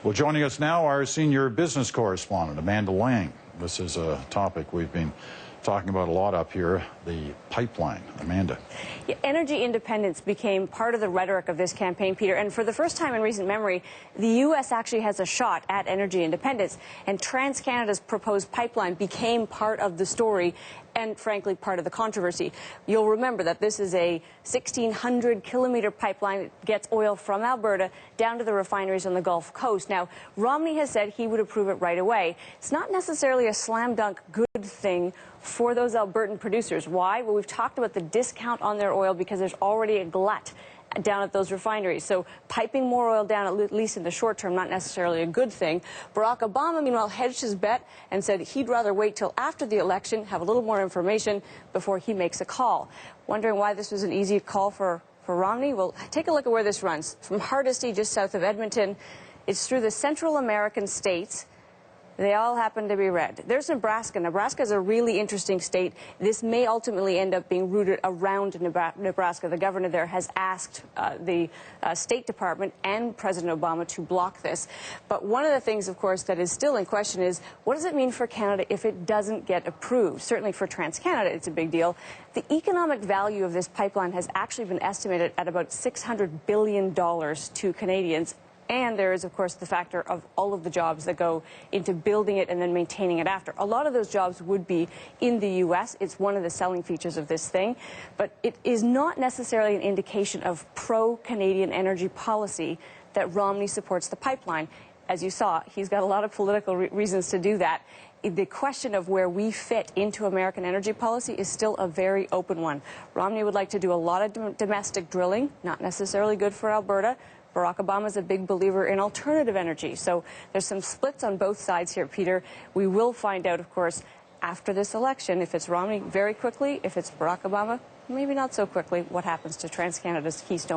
Well, joining us now, our senior business correspondent, Amanda Lang. This is a topic we've been talking about a lot up here, the pipeline. Amanda. Yeah, energy independence became part of the rhetoric of this campaign, Peter, and for the first time in recent memory, the U.S. actually has a shot at energy independence, and TransCanada's proposed pipeline became part of the story and, frankly, part of the controversy. You'll remember that this is a 1,600-kilometer pipeline that gets oil from Alberta down to the refineries on the Gulf Coast. Now, Romney has said he would approve it right away. It's not necessarily a slam-dunk good thing for those Albertan producers. Why? Well, we've talked about the discount on their oil because there's already a glut down at those refineries. So piping more oil down, at least in the short term, not necessarily a good thing. Barack Obama, meanwhile, hedged his bet and said he'd rather wait till after the election, have a little more information before he makes a call. Wondering why this was an easy call for Romney? Well, take a look at where this runs. From Hardisty, just south of Edmonton, it's through the Central American states. They all happen to be red. There's Nebraska. Nebraska is a really interesting state. This may ultimately end up being routed around Nebraska. The governor there has asked the State Department and President Obama to block this. But one of the things, of course, that is still in question is what does it mean for Canada if it doesn't get approved? Certainly for TransCanada, it's a big deal. The economic value of this pipeline has actually been estimated at about $600 billion to Canadians. And there is, of course, the factor of all of the jobs that go into building it and then maintaining it after. A lot of those jobs would be in the U.S. It's one of the selling features of this thing. But it is not necessarily an indication of pro-Canadian energy policy that Romney supports the pipeline. As you saw, he's got a lot of political reasons to do that. The question of where we fit into American energy policy is still a very open one. Romney would like to do a lot of domestic drilling, not necessarily good for Alberta. Barack Obama is a big believer in alternative energy. So there's some splits on both sides here, Peter. We will find out, of course, after this election, if it's Romney very quickly, if it's Barack Obama, maybe not so quickly, what happens to TransCanada's Keystone.